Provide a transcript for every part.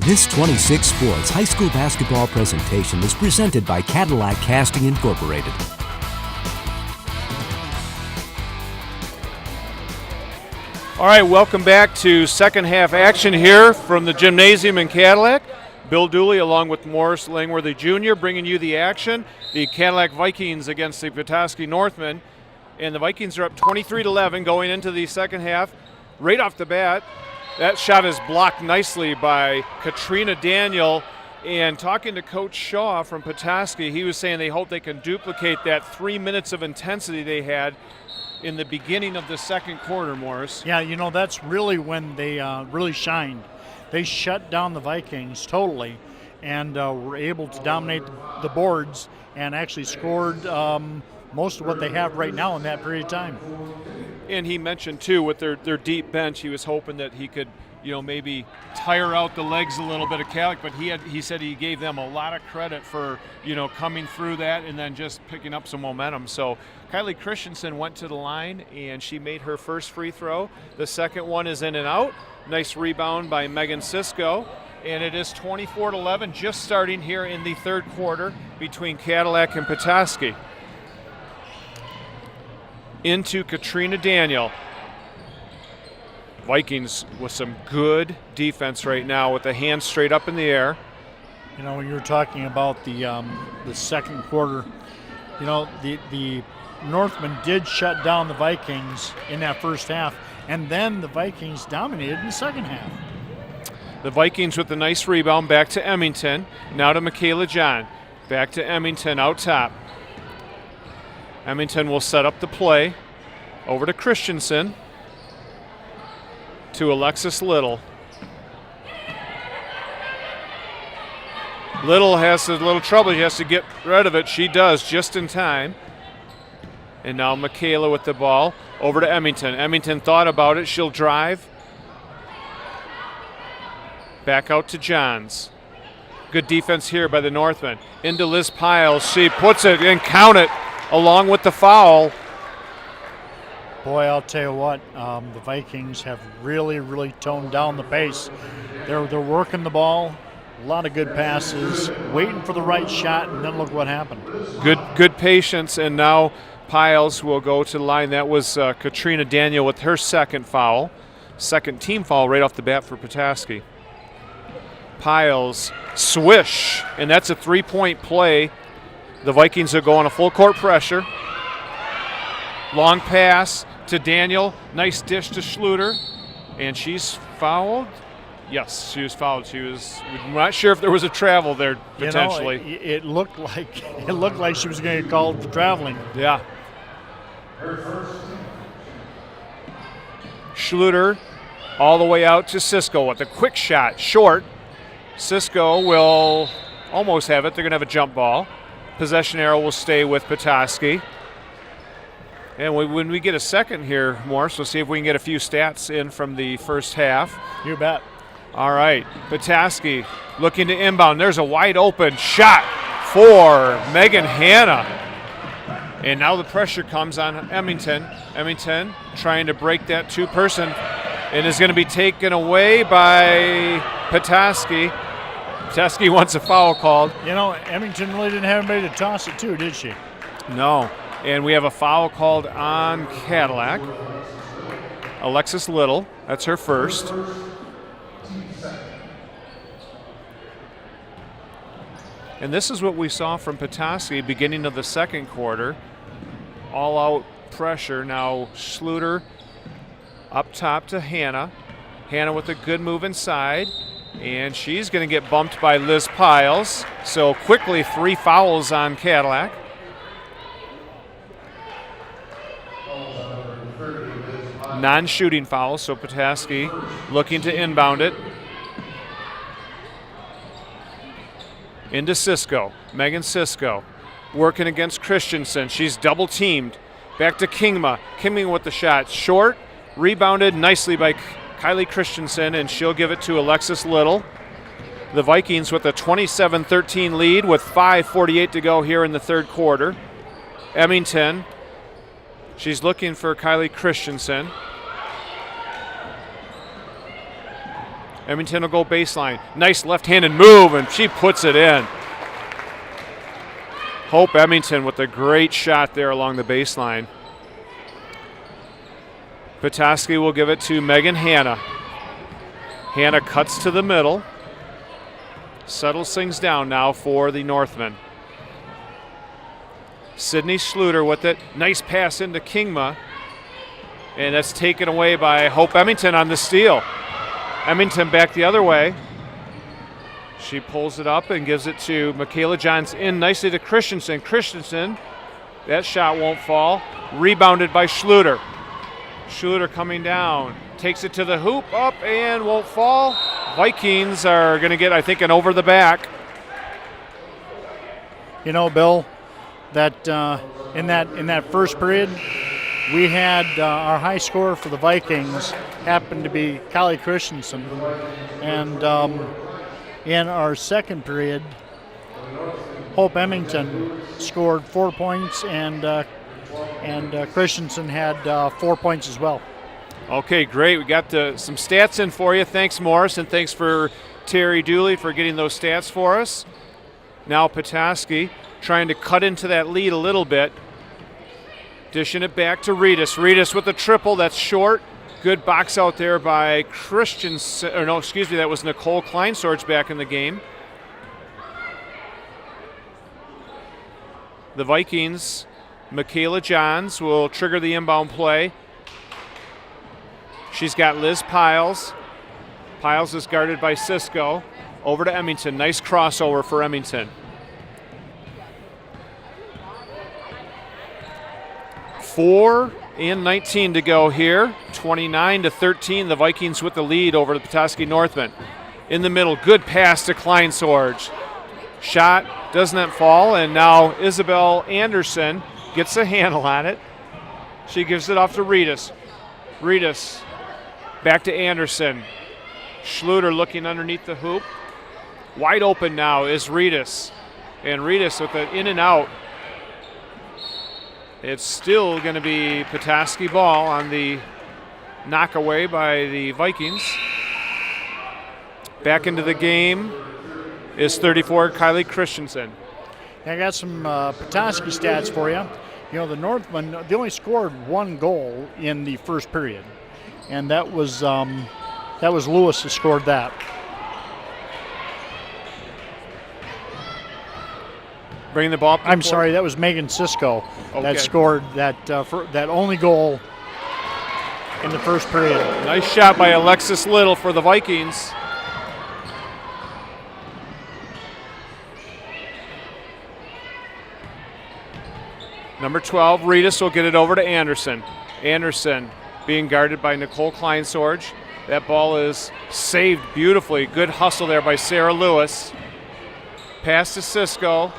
This 26 Sports high school basketball presentation is presented by Cadillac Casting Incorporated. All right, welcome back to second half action here from the gymnasium in Cadillac. Bill Dooley along with Morris Langworthy Jr. bringing you the action. The Cadillac Vikings against the Petoskey Northmen. And the Vikings are up 23-11 going into the second half. Right off the bat, that shot is blocked nicely by Katrina Daniel. And talking to Coach Shaw from Petoskey, he was saying they hope they can duplicate that 3 minutes of intensity they had in the beginning of the second quarter, Morris. Yeah, you know, that's really when they really shined. They shut down the Vikings totally and were able to dominate the boards and actually scored most of what they have right now in that period of time. And he mentioned, too, with their deep bench, he was hoping that he could, maybe tire out the legs a little bit of Cadillac, but he said he gave them a lot of credit for, coming through that and then just picking up some momentum. So Kylie Christensen went to the line, and she made her first free throw. The second one is in and out. Nice rebound by Megan Sisko. And it is 24-11, just starting here in the third quarter between Cadillac and Petoskey. Into Katrina Daniel. Vikings with some good defense right now with the hands straight up in the air. You know, when you were talking about the second quarter, the Northmen did shut down the Vikings in that first half, and then the Vikings dominated in the second half. The Vikings with the nice rebound back to Emmington. Now to Michaela John. Back to Emmington out top. Emmington will set up the play. Over to Christensen. To Alexis Little. Little has a little trouble. He has to get rid of it. She does just in time. And now Michaela with the ball. Over to Emmington. Emmington thought about it. She'll drive. Back out to Johns. Good defense here by the Northmen. Into Liz Piles. She puts it and count it along with the foul. Boy, I'll tell you what, the Vikings have really, really toned down the pace. They're working the ball, a lot of good passes, waiting for the right shot, and then look what happened. Good patience, and now Piles will go to the line. That was Katrina Daniel with her second foul. Second team foul right off the bat for Petoskey. Piles, swish, and that's a three-point play. The Vikings are going a full court pressure. Long pass to Daniel. Nice dish to Schluter. And she's fouled. Yes, she was fouled. We're not sure if there was a travel there potentially. It looked like she was going to get called for traveling. Yeah. Schluter all the way out to Sisko with a quick shot. Short. Sisko will almost have it. They're going to have a jump ball. Possession arrow will stay with Petoskey. And when we get a second here, Morris, we'll see if we can get a few stats in from the first half. You bet. All right, Petoskey looking to inbound. There's a wide open shot for Megan Hanna. And now the pressure comes on Emmington. Emmington trying to break that two-person and is going to be taken away by Petoskey. Petoskey wants a foul called. Emmington really didn't have anybody to toss it to, did she? No. And we have a foul called on Cadillac. Alexis Little, that's her first. And this is what we saw from Petoskey beginning of the second quarter. All-out pressure. Now Schluter up top to Hanna. Hanna with a good move inside. And she's going to get bumped by Liz Piles. So quickly 3 fouls on Cadillac. Non-shooting foul, so Petoskey looking to inbound it. Into Sisko. Megan Sisko working against Christensen. She's double teamed. Back to Kingma. Kingma with the shot. Short. Rebounded nicely by Kylie Christensen, and she'll give it to Alexis Little. The Vikings with a 27-13 lead with 5:48 to go here in the third quarter. Emmington. She's looking for Kylie Christensen. Emmington will go baseline. Nice left-handed move, and she puts it in. Hope Emmington with a great shot there along the baseline. Petoskey will give it to Megan Hanna. Hanna cuts to the middle. Settles things down now for the Northmen. Sydney Schluter with it. Nice pass into Kingma. And that's taken away by Hope Emmington on the steal. Emmington back the other way. She pulls it up and gives it to Michaela Johns in nicely to Christensen. Christensen, that shot won't fall. Rebounded by Schluter. Schluter coming down. Takes it to the hoop, up and won't fall. Vikings are going to get, I think, an over the back. You know, Bill, that in that first period, we had our high scorer for the Vikings happened to be Kylie Christensen, and in our second period, Hope Emmington scored 4 points, and Christensen had 4 points as well. Okay, great. We got some stats in for you. Thanks, Morris, and thanks for Terry Dooley for getting those stats for us. Now Petoskey trying to cut into that lead a little bit. Dishing it back to Reedus. Reedus with the triple. That's short. Good box out there by Christensen. Or no, excuse me, that was Nicole Kleinsorge back in the game. The Vikings, Michaela Johns will trigger the inbound play. She's got Liz Piles. Piles is guarded by Cisco. Over to Emmington. Nice crossover for Emmington. 4:19 to go here. 29-13. The Vikings with the lead over the Petoskey Northmen. In the middle, good pass to Kleinsorge. Shot doesn't fall, and now Isabel Anderson gets a handle on it. She gives it off to Reedus. Reedus back to Anderson. Schluter looking underneath the hoop. Wide open now is Reedus. And Reedus with it in and out. It's still going to be Petoskey ball on the knockaway by the Vikings. Back into the game is 34, Kylie Christensen. I got some Petoskey stats for you. You know, the Northmen, they only scored one goal in the first period, and that was Lewis who scored that. Bringing the ball up. I'm sorry, that was Megan Cisco that scored that only goal in the first period. Nice shot by Alexis Little for the Vikings. Number 12, Reedus will get it over to Anderson. Anderson being guarded by Nicole Kleinsorge. That ball is saved beautifully. Good hustle there by Sarah Lewis. Pass to Cisco.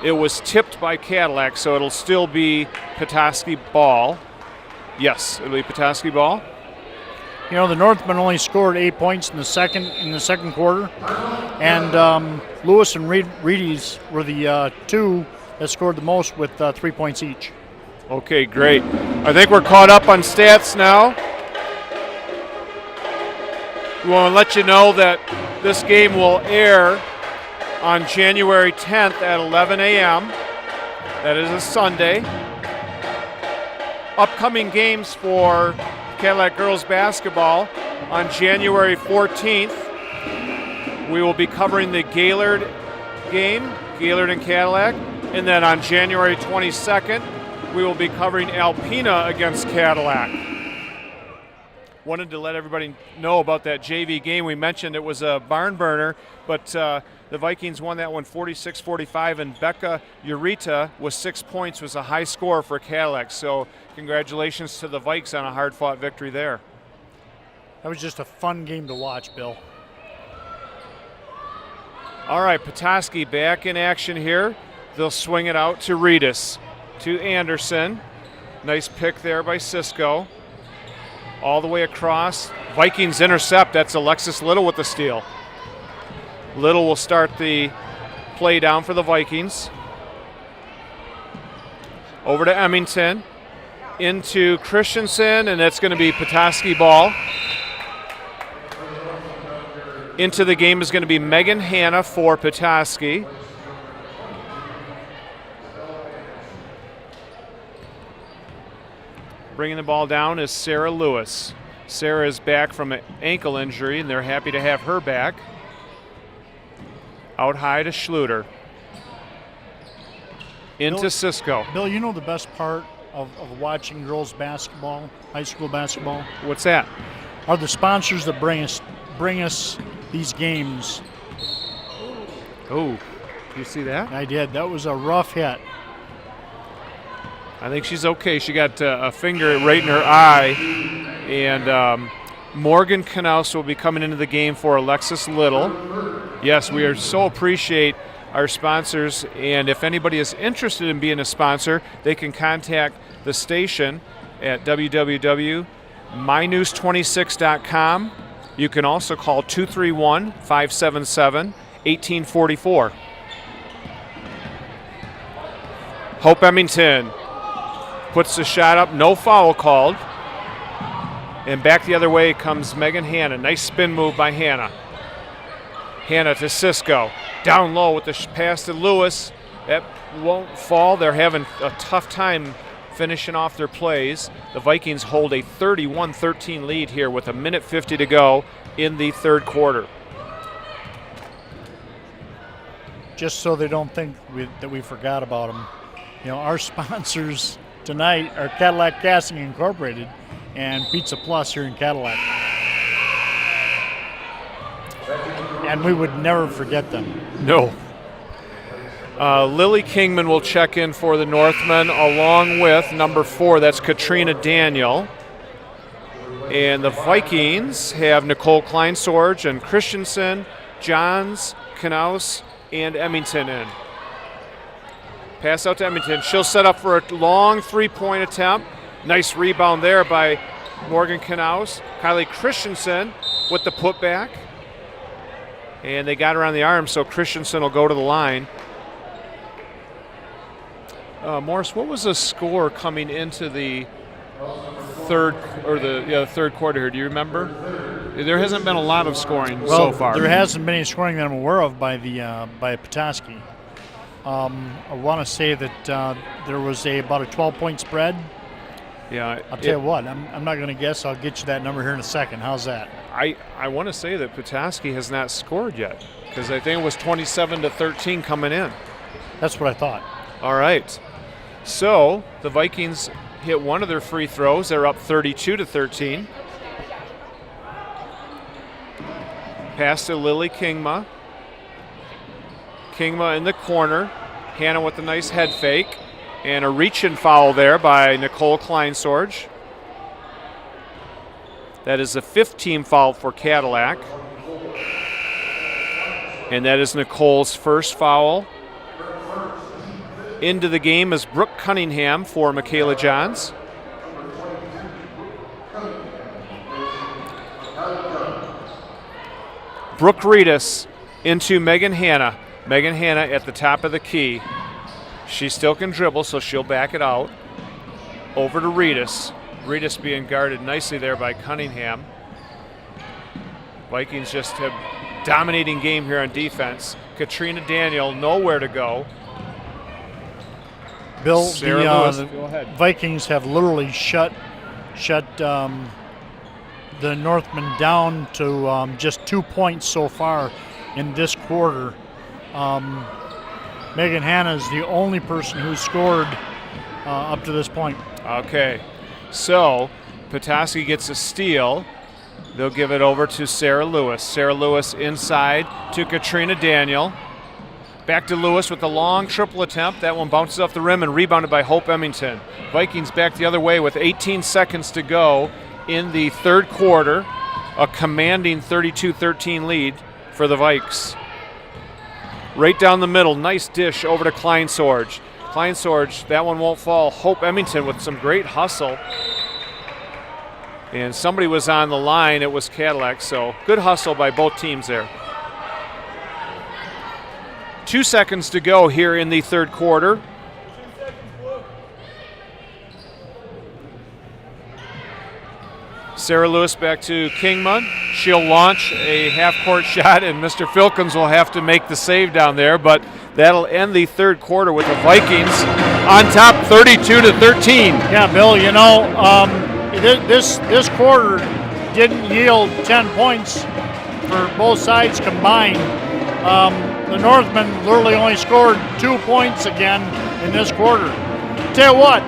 It was tipped by Cadillac, so it'll still be Petoskey ball. Yes, it'll be Petoskey ball. You know, the Northmen only scored 8 points in the second quarter, and Lewis and Reedy's were the two that scored the most with 3 points each. Okay, great. I think we're caught up on stats now. We want to let you know that this game will air on January 10th at 11 a.m. That is a Sunday. Upcoming games for Cadillac girls basketball on January 14th. We will be covering the Gaylord game, Gaylord and Cadillac. And then on January 22nd, we will be covering Alpena against Cadillac. Wanted to let everybody know about that JV game. We mentioned it was a barn burner, but the Vikings won that one 46-45, and Becca Ureta with 6 points was a high score for Cadillac. So congratulations to the Vikes on a hard-fought victory there. That was just a fun game to watch, Bill. All right, Petoskey back in action here. They'll swing it out to Reedus, to Anderson. Nice pick there by Cisco. All the way across. Vikings intercept. That's Alexis Little with the steal. Little will start the play down for the Vikings. Over to Emmington. Into Christensen, and that's going to be Petoskey ball. Into the game is going to be Megan Hanna for Petoskey. Bringing the ball down is Sarah Lewis. Sarah is back from an ankle injury, and they're happy to have her back. Out high to Schluter. Into Cisco. Bill, you know the best part of watching girls basketball, high school basketball? What's that? Are the sponsors that bring us these games. Oh, you see that? I did. That was a rough hit. I think she's okay. She got a finger right in her eye. And Morgan Knaus will be coming into the game for Alexis Little. Yes, we so appreciate our sponsors. And if anybody is interested in being a sponsor, they can contact the station at www.mynews26.com. You can also call 231-577-1844. Hope Emmington puts the shot up, no foul called. And back the other way comes Megan Hanna. Nice spin move by Hanna. Hanna to Cisco. Down low with the pass to Lewis. That won't fall. They're having a tough time finishing off their plays. The Vikings hold a 31-13 lead here with 1:50 to go in the third quarter. Just so they don't think that we forgot about them. You know, our sponsors tonight are Cadillac Casting Incorporated and Pizza Plus here in Cadillac. And we would never forget them. No. Lily Kingman will check in for the Northmen along with number 4, that's Katrina Daniel. And the Vikings have Nicole Kleinsorge and Christensen, Johns, Knaus, and Emmington in. Pass out to Emmington. She'll set up for a long three-point attempt. Nice rebound there by Morgan Knaus. Kylie Christensen with the putback. And they got her on the arm, so Christensen will go to the line. Morris, what was the score coming into the third quarter here? Do you remember? There hasn't been a lot of scoring so far. There hasn't been any scoring that I'm aware of by Petoskey. I want to say that there was about a 12-point spread. Yeah, I'll tell you what, I'm not going to guess. I'll get you that number here in a second. How's that? I want to say that Petoskey has not scored yet because I think it was 27-13 coming in. That's what I thought. All right. So the Vikings hit one of their free throws. They're up 32-13. Pass to Lily Kingma. Kingma in the corner. Hanna with a nice head fake. And a reach-in foul there by Nicole Kleinsorge. That is the 15th foul for Cadillac. And that is Nicole's first foul. Into the game is Brooke Cunningham for Michaela Johns. Brooke Reedus into Megan Hanna. Megan Hanna at the top of the key. She still can dribble, so she'll back it out. Over to Reedus. Reedus being guarded nicely there by Cunningham. Vikings just have dominating game here on defense. Katrina Daniel nowhere to go. Bill, the Vikings have literally shut the Northmen down to just 2 points so far in this quarter. Megan Hanna is the only person who scored up to this point. Okay, so Petoskey gets a steal. They'll give it over to Sarah Lewis. Sarah Lewis inside to Katrina Daniel. Back to Lewis with a long triple attempt. That one bounces off the rim and rebounded by Hope Emmington. Vikings back the other way with 18 seconds to go in the third quarter. A commanding 32-13 lead for the Vikes. Right down the middle, nice dish over to Kleinsorge. Kleinsorge, that one won't fall. Hope Emmington with some great hustle. And somebody was on the line, it was Cadillac, so good hustle by both teams there. 2 seconds to go here in the third quarter. Sarah Lewis back to Kingman. She'll launch a half-court shot, and Mr. Filkins will have to make the save down there, but that'll end the third quarter with the Vikings on top 32-13. Yeah, Bill, this quarter didn't yield 10 points for both sides combined. The Northmen literally only scored 2 points again in this quarter. Tell you what,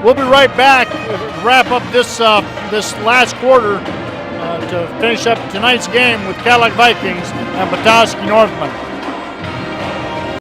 we'll be right back to wrap up this last quarter to finish up tonight's game with Cadillac Vikings and Petoskey Northmen.